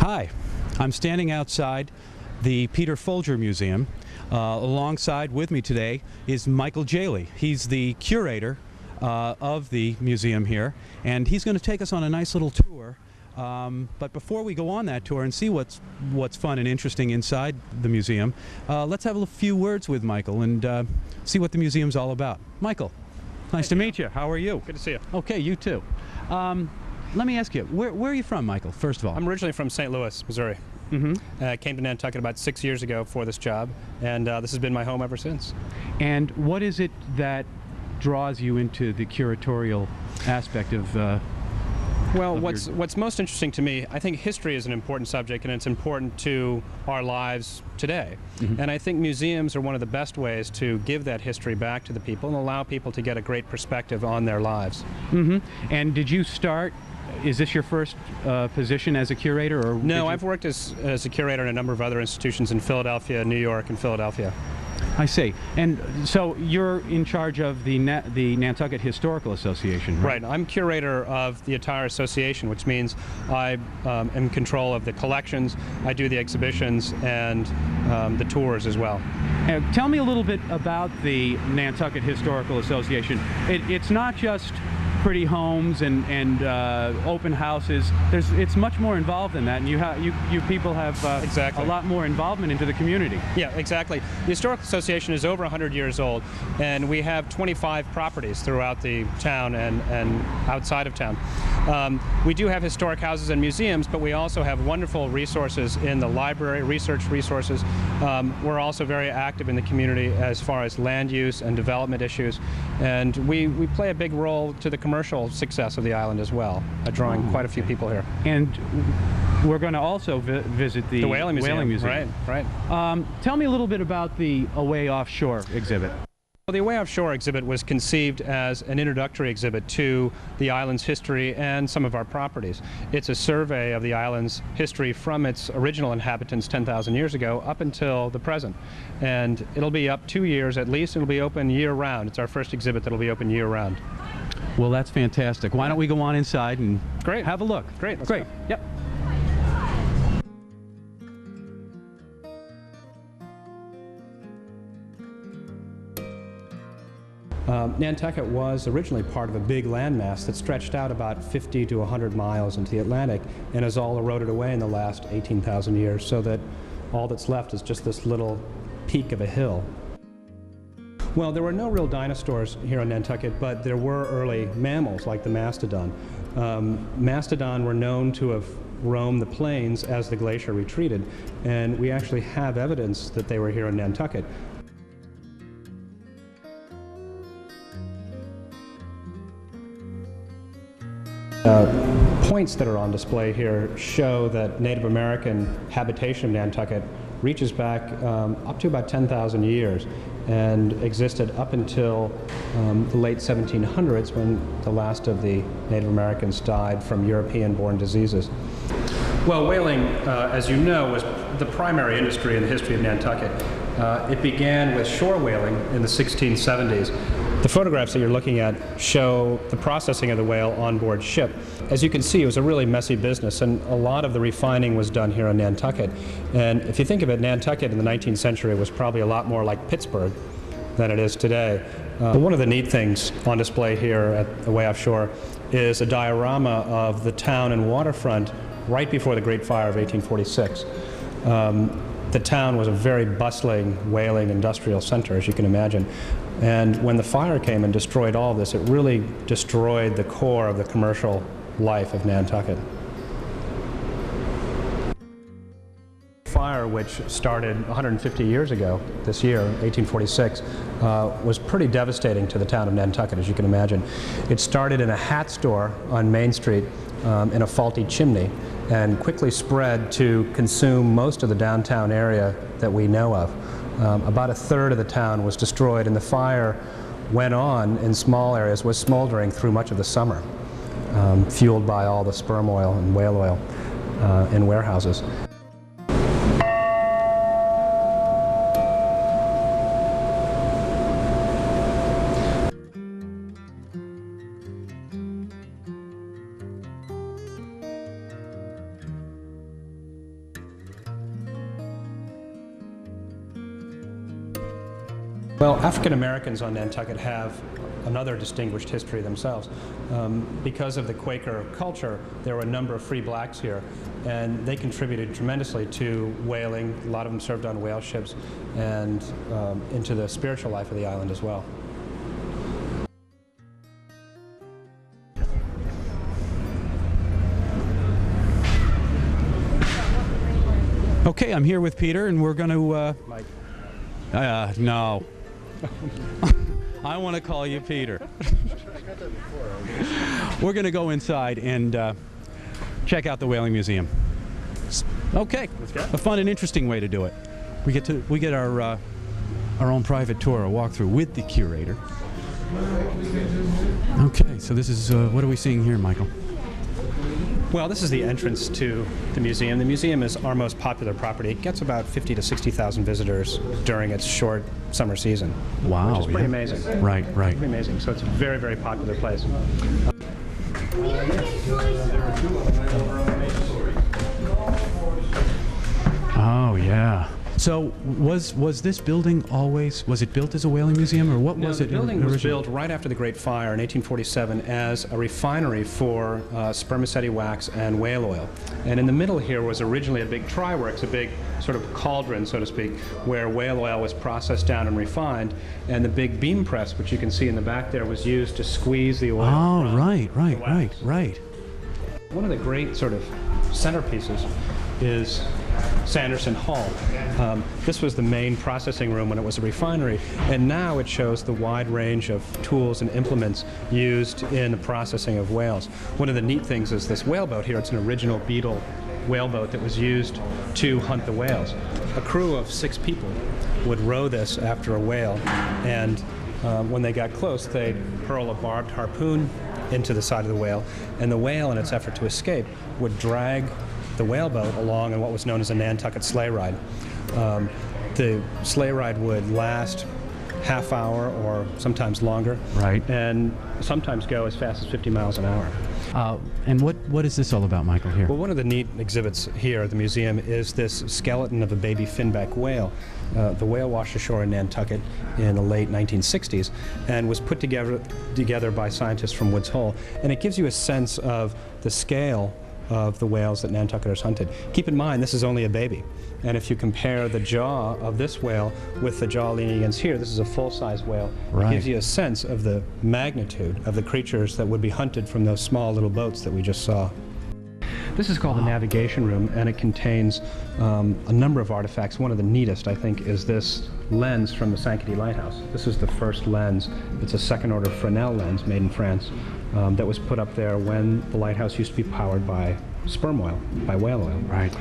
Hi, I'm standing outside the Peter Folger Museum. Alongside with me today is Michael Jaley. He's the curator of the museum here, and he's going to take us on a nice little tour. But before we go on that tour and see what's fun and interesting inside the museum, let's have a few words with Michael and see what the museum's all about. Michael, nice to meet you. How are you? Good to see you. Okay, you too. Let me ask you, where are you from, Michael, first of all? I'm originally from St. Louis, Missouri. Came to Nantucket about 6 years ago for this job, and this has been my home ever since. And what is it that draws you into the curatorial aspect of Well, what's most interesting to me, I think history is an important subject, and it's important to our lives today. And I think museums are one of the best ways to give that history back to the people and allow people to get a great perspective on their lives. And did you start, is this your first position as a curator? Or No, I've worked as a curator in a number of other institutions in Philadelphia, New York, and Philadelphia. I see. And so you're in charge of the Nantucket Historical Association, right? Right. I'm curator of the entire association, which means I am in control of the collections, I do the exhibitions, and the tours as well. Tell me a little bit about the Nantucket Historical Association. It's not just pretty homes and open houses. It's much more involved than that, and you people have Exactly. a lot more involvement into the community. Yeah, exactly. The Historical Association is over 100 years old, and we have 25 properties throughout the town and outside of town. We do have historic houses and museums, but we also have wonderful resources in the library, research resources. We're also very active in the community as far as land use and development issues, and we play a big role to the commercial success of the island as well, drawing quite a few people here. And we're going to also visit the Whaling Museum. Right. Tell me a little bit about the Away Offshore exhibit. Well, the Away Offshore exhibit was conceived as an introductory exhibit to the island's history and some of our properties. It's a survey of the island's history from its original inhabitants 10,000 years ago up until the present. And it'll be up 2 years at least. It'll be open year-round. It's our first exhibit that'll be open year-round. Well, that's fantastic. Why don't we go on inside and have a look? Great. Let's Great. go. Yep. Nantucket was originally part of a big landmass that stretched out about 50 to 100 miles into the Atlantic and has all eroded away in the last 18,000 years, so that all that's left is just this little peak of a hill. Well, there were no real dinosaurs here on Nantucket, but there were early mammals like the mastodon. Mastodon were known to have roamed the plains as the glacier retreated, and we actually have evidence that they were here in Nantucket. Points that are on display here show that Native American habitation of Nantucket reaches back up to about 10,000 years and existed up until the late 1700s, when the last of the Native Americans died from European-born diseases. Well, whaling, as you know, was the primary industry in the history of Nantucket. It began with shore whaling in the 1670s. The photographs that you're looking at show the processing of the whale on board ship. As you can see, it was a really messy business, and a lot of the refining was done here in Nantucket. And if you think of it, Nantucket in the 19th century was probably a lot more like Pittsburgh than it is today. But one of the neat things on display here at the Away Offshore is a diorama of the town and waterfront right before the Great Fire of 1846. The town was a very bustling whaling industrial center, as you can imagine. And when the fire came and destroyed all of this, it really destroyed the core of the commercial life of Nantucket. Fire, which started 150 years ago, this year, 1846, was pretty devastating to the town of Nantucket, as you can imagine. It started in a hat store on Main Street in a faulty chimney, and quickly spread to consume most of the downtown area that we know of. About a third of the town was destroyed, and the fire went on in small areas, was smoldering through much of the summer, fueled by all the sperm oil and whale oil in warehouses. Well, African Americans on Nantucket have another distinguished history themselves. Because of the Quaker culture, there were a number of free blacks here, and they contributed tremendously to whaling. A lot of them served on whale ships and into the spiritual life of the island as well. Okay, I'm here with Peter, and we're going to... Mike. No. I want to call you Peter. We're going to go inside and check out the Whaling Museum. Okay, a fun and interesting way to do it. We get our own private tour, a walkthrough with the curator. Okay, so this is what are we seeing here, Michael? Well, this is the entrance to the museum. The museum is our most popular property. It gets about 50 to 60,000 visitors during its short summer season. Wow, which is pretty amazing. Right. Pretty amazing. So it's a very, very popular place. Oh yeah. So was this building was it built as a whaling museum, or what was it? The building was built right after the Great Fire in 1847 as a refinery for spermaceti wax and whale oil. And in the middle here was originally a big try-works, a big sort of cauldron, so to speak, where whale oil was processed down and refined. And the big beam press, which you can see in the back there, was used to squeeze the oil. Oh, right. One of the great sort of centerpieces is Sanderson Hall. This was the main processing room when it was a refinery, and now it shows the wide range of tools and implements used in the processing of whales. One of the neat things is this whaleboat here. It's an original Beetle whaleboat that was used to hunt the whales. A crew of 6 people would row this after a whale, and when they got close, they'd hurl a barbed harpoon into the side of the whale, and the whale, in its effort to escape, would drag the whaleboat along in what was known as a Nantucket sleigh ride. The sleigh ride would last half hour or sometimes longer, right, and sometimes go as fast as 50 miles an hour. And what is this all about, Michael, here? Well, one of the neat exhibits here at the museum is this skeleton of a baby finback whale. The whale washed ashore in Nantucket in the late 1960s and was put together by scientists from Woods Hole, and it gives you a sense of the scale of the whales that Nantucketers hunted. Keep in mind, this is only a baby. And if you compare the jaw of this whale with the jaw leaning against here, this is a full-size whale. Right. It gives you a sense of the magnitude of the creatures that would be hunted from those small little boats that we just saw. This is called the navigation room, and it contains a number of artifacts. One of the neatest, I think, is this lens from the Sankaty Lighthouse. This is the first lens. It's a second-order Fresnel lens made in France that was put up there when the lighthouse used to be powered by sperm oil, by whale oil. Right.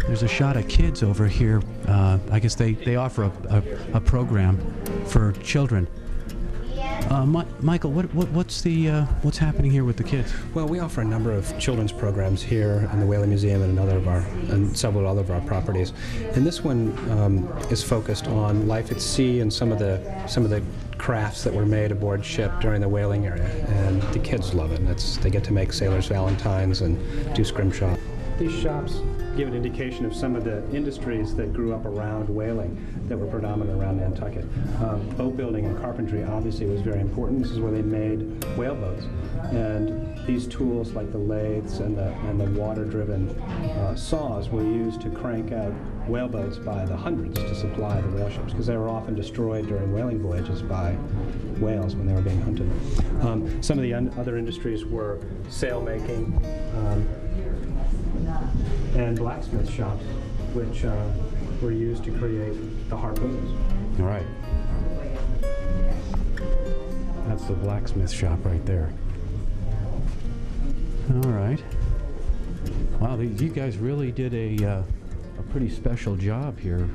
There's a shot of kids over here. I guess they offer a program for children. Michael, what's happening here with the kids? Well, we offer a number of children's programs here in the Whaling Museum and several other of our properties. And this one is focused on life at sea and some of the crafts that were made aboard ship during the whaling area. And the kids love it. They get to make sailors' valentines and do scrimshaw. These shops give an indication of some of the industries that grew up around whaling that were predominant around Nantucket. Boat building and carpentry obviously was very important. This is where they made whaleboats. And these tools like the lathes and the water-driven saws were used to crank out whaleboats by the hundreds to supply the whale ships, because they were often destroyed during whaling voyages by whales when they were being hunted. Some of the other industries were sail making, and blacksmith shops, which were used to create the harpoons. All right. That's the blacksmith shop right there. All right. Wow, you guys really did a pretty special job here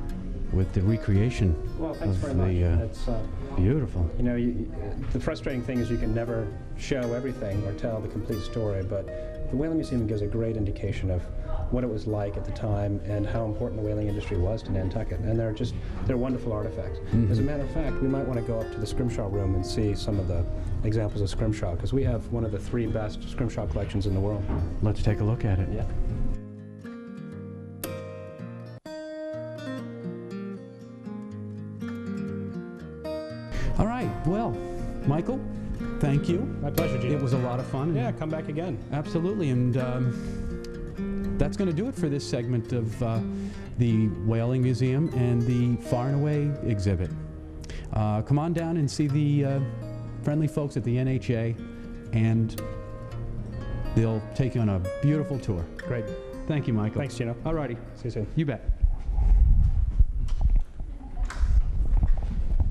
with the recreation. Well, thanks very much. It's beautiful. You know, the frustrating thing is you can never show everything or tell the complete story, but the Whaling Museum gives a great indication of what it was like at the time and how important the whaling industry was to Nantucket. And they're wonderful artifacts. As a matter of fact, we might want to go up to the Scrimshaw room and see some of the examples of scrimshaw, because we have one of the 3 best scrimshaw collections in the world. Let's take a look at it. Yeah. All right, well, Michael, thank you. My pleasure, Gino. It was a lot of fun. Yeah, come back again. Absolutely, and that's going to do it for this segment of the Whaling Museum and the Far and Away exhibit. Come on down and see the friendly folks at the NHA, and they'll take you on a beautiful tour. Great. Thank you, Michael. Thanks, Gino. All righty. See you soon. You bet.